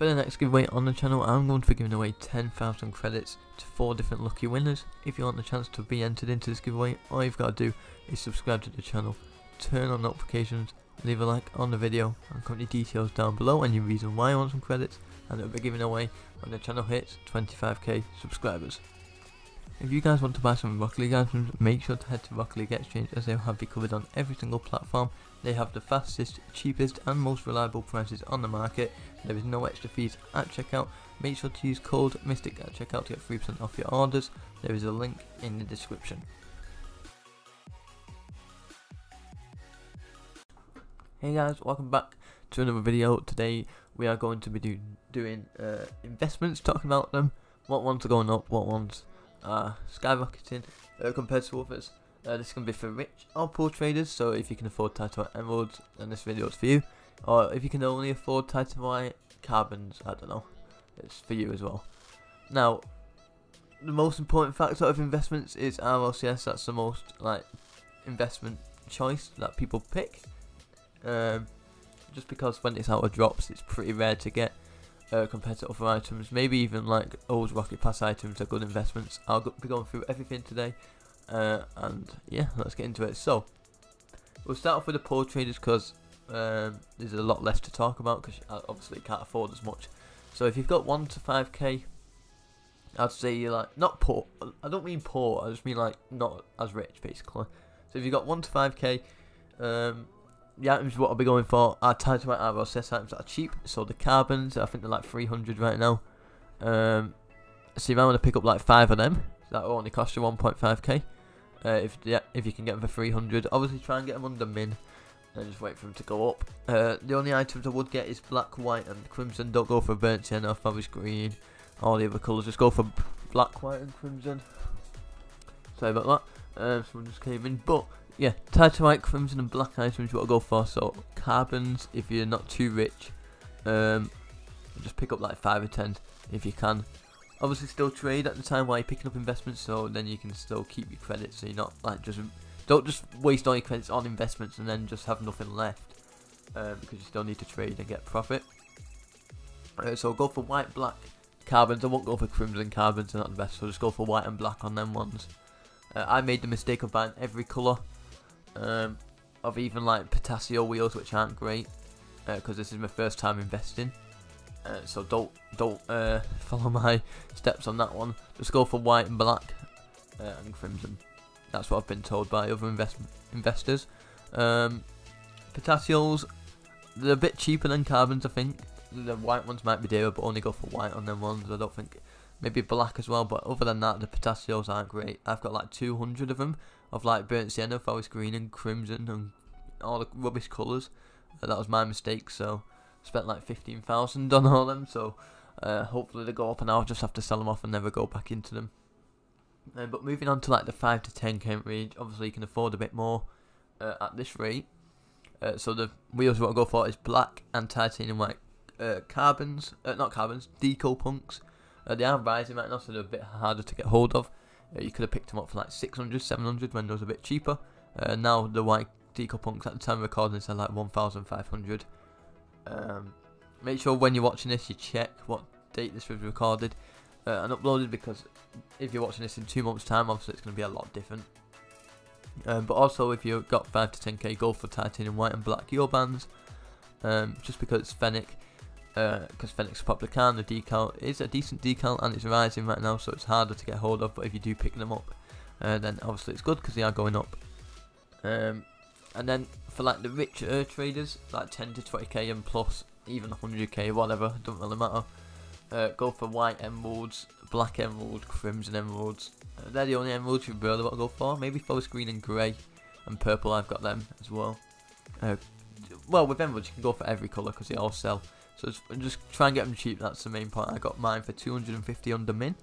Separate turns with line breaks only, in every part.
For the next giveaway on the channel, I'm going to be giving away 10,000 credits to 4 different lucky winners. If you want the chance to be entered into this giveaway, all you've got to do is subscribe to the channel, turn on notifications, leave a like on the video, and comment your details down below and your reason why you want some credits, and it'll be given away when the channel hits 25k subscribers. If you guys want to buy some Rocket League items, make sure to head to Rocket League Exchange, as they'll have you covered on every single platform. They have the fastest, cheapest and most reliable prices on the market. There is no extra fees at checkout. Make sure to use code MisTik at checkout to get 3% off your orders. There is a link in the description. Hey guys, welcome back to another video. Today we are going to be doing investments, talking about them, what ones are going up, what ones are skyrocketing compared to others. This can be for rich or poor traders, so if you can afford Titan White emeralds, then this video is for you. Or if you can only afford Titan White carbons, I don't know, it's for you as well. Now, the most important factor of investments is RLCS. That's the most investment choice that people pick. Just because when it's out of drops, it's pretty rare to get compared to other items. Maybe even like old Rocket Pass items are good investments. I'll be going through everything today. And yeah, let's get into it. So we'll start off with the poor traders, because there's a lot less to talk about, because obviously you can't afford as much. So if you've got 1 to 5k, I'd say you're like not poor. I don't mean poor, I just mean like not as rich basically. So if you've got 1 to 5k, the items what I'll be going for are Titan White RLCS items that are cheap. So the carbons, I think they're like 300 right now. So you might want to pick up like 5 of them. That will only cost you 1.5k. If you can get them for 300, obviously try and get them under min, and just wait for them to go up. The only items I would get is black, white, and crimson. Don't go for burnt sienna, forest green, all the other colours. Just go for black, white, and crimson. Sorry about that. Someone just came in, but yeah, Titan White, crimson, and black items. What I'll go for. So carbons, if you're not too rich, just pick up like 5 or 10 if you can. Obviously still trade at the time while you're picking up investments, so then you can still keep your credits, so you're not like don't just waste all your credits on investments and then just have nothing left, because you still need to trade and get profit. So go for white, black, carbons. I won't go for crimson. Carbons are not the best, so just go for white and black on them ones. I made the mistake of buying every colour of even like potassium wheels, which aren't great, because this is my first time investing. So don't follow my steps on that one. Just go for white and black and crimson. That's what I've been told by other investors. Potassials, they're a bit cheaper than carbons, I think. The white ones might be dearer, but only go for white on them ones. I don't think, maybe black as well, but other than that, the potassials aren't great. I've got like 200 of them, of like burnt sienna, forest green, and crimson, and all the rubbish colours. That was my mistake, so spent like 15,000 on all them, so hopefully they go up and I'll just have to sell them off and never go back into them. But moving on to like the 5 to 10k range, obviously you can afford a bit more at this rate. So the wheels what I'll go for is black and titanium white carbons, not carbons, deco punks. They are rising right now, so they're a bit harder to get hold of. You could have picked them up for like 600, 700 when they was a bit cheaper. Now the white deco punks at the time of recording are like 1,500. Make sure when you're watching this you check what date this was recorded and uploaded, because if you're watching this in 2 months time, obviously it's going to be a lot different. But also if you've got 5 to 10k, go for titanium white and black Yo bands, just because it's Fennec, because Fennec's a popular car, and the decal is a decent decal and it's rising right now, so it's harder to get hold of. But if you do pick them up, then obviously it's good because they are going up. And then for like the richer traders, like 10 to 20k and plus, even 100k, whatever, doesn't really matter. Go for white emeralds, black emerald, crimson emeralds. They're the only emeralds you really want to go for. Maybe forest green and grey and purple, I've got them as well. Well, with emeralds you can go for every colour because they all sell. So just try and get them cheap, that's the main point. I got mine for 250 under min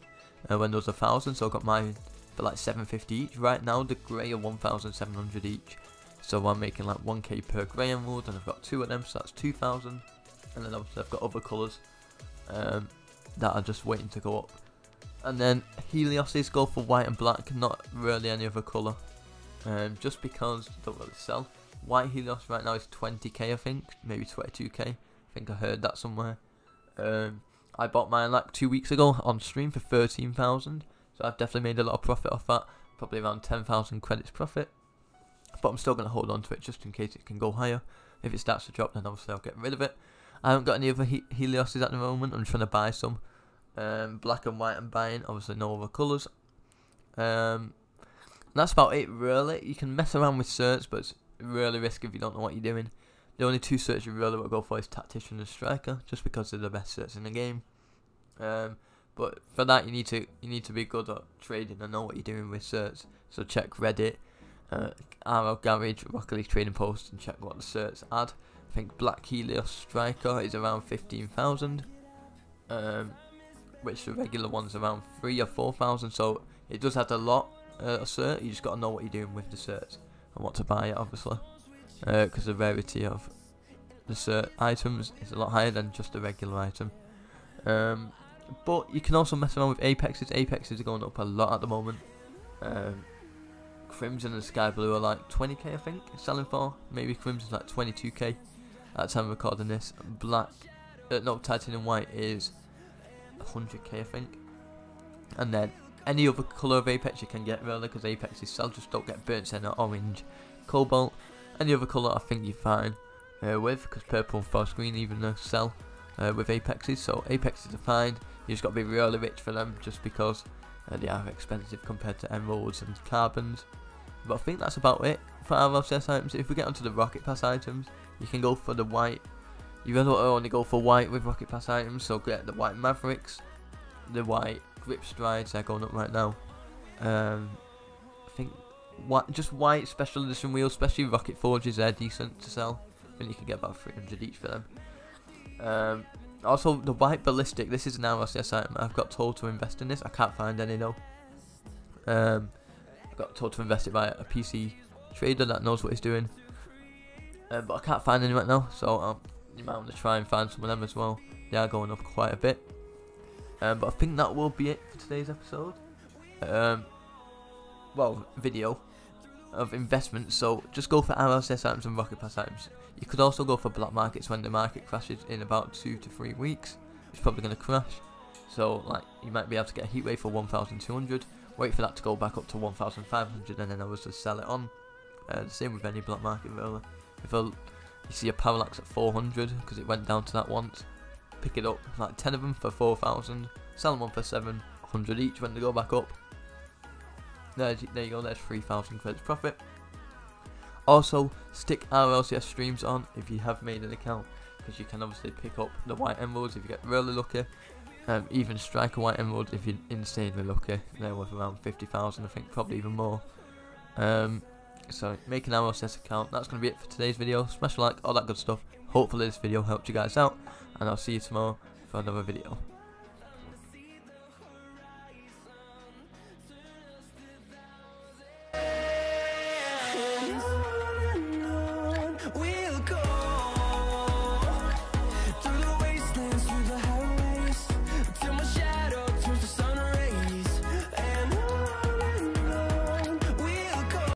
when there was 1,000, so I got mine for like 750 each. Right now the grey are 1,700 each. So I'm making like 1k per grey emerald, and I've got 2 of them, so that's 2,000. And then obviously I've got other colours that are just waiting to go up. And then Helioses go for white and black, not really any other colour. Just because they don't really sell. White Helios right now is 20k, I think, maybe 22k. I think I heard that somewhere. I bought mine like 2 weeks ago on stream for 13,000, so I've definitely made a lot of profit off that, probably around 10,000 credits profit. But I'm still going to hold on to it just in case it can go higher. If it starts to drop, then obviously I'll get rid of it. I haven't got any other Helioses at the moment. I'm trying to buy some. Black and white I'm buying, obviously no other colours. That's about it really. You can mess around with certs, but it's really risky if you don't know what you're doing. The only two certs you really will go for is Tactician and Striker, just because they're the best certs in the game. But for that you need to be good at trading and know what you're doing with certs. So check Reddit, RL Garage, Rocket League Trading Post, and check what the certs add. I think Black Helios Striker is around 15,000, which the regular one's around 3,000 or 4,000. So it does add a lot of cert. You just got to know what you're doing with the certs and what to buy it, obviously, because the rarity of the cert items is a lot higher than just a regular item. But you can also mess around with Apexes. Apexes are going up a lot at the moment. Crimson and Sky Blue are like 20k, I think, selling for. Maybe Crimson's like 22k at the time of recording this. Black, no, Titanium White is 100k, I think. And then any other colour of Apex you can get really, because Apexes sell, just don't get burnt center, orange, cobalt. Any other colour I think you're fine with, because purple and forest green even sell with Apexes. So Apexes are fine. You just got to be really rich for them, just because they are expensive compared to emeralds and carbons. But I think that's about it for RLCS items. If we get onto the Rocket Pass items, you can go for the white. You really want to only go for white with Rocket Pass items, so get the white Mavericks, the white Grip Strides, they're going up right now. I think just white special edition wheels, especially Rocket Forges, they're decent to sell. I think you can get about 300 each for them. Also, the white ballistic, this is an RLCS item. I've got told to invest in this. I can't find any though. I've got told to invest it by a PC trader that knows what he's doing. But I can't find any right now, so you might want to try and find some of them as well. They are going up quite a bit. But I think that will be it for today's episode. Well, video of investments. So just go for RLCS items and Rocket Pass items. You could also go for black markets when the market crashes in about 2 to 3 weeks. It's probably going to crash. So like you might be able to get a heat wave for 1,200. Wait for that to go back up to 1,500, and then I was to sell it on. The same with any black market really. If you see a parallax at 400 because it went down to that once, pick it up, like 10 of them for 4,000, sell them on for 700 each when they go back up. There you go, there's 3,000 credits profit. Also, stick RLCS streams on if you have made an account, because you can obviously pick up the white emeralds if you get really lucky. Even Striker white emeralds if you're insanely lucky. They're worth around 50,000, I think, probably even more. So make an RLCS account. That's going to be it for today's video. Smash a like, all that good stuff. Hopefully this video helped you guys out, and I'll see you tomorrow for another video.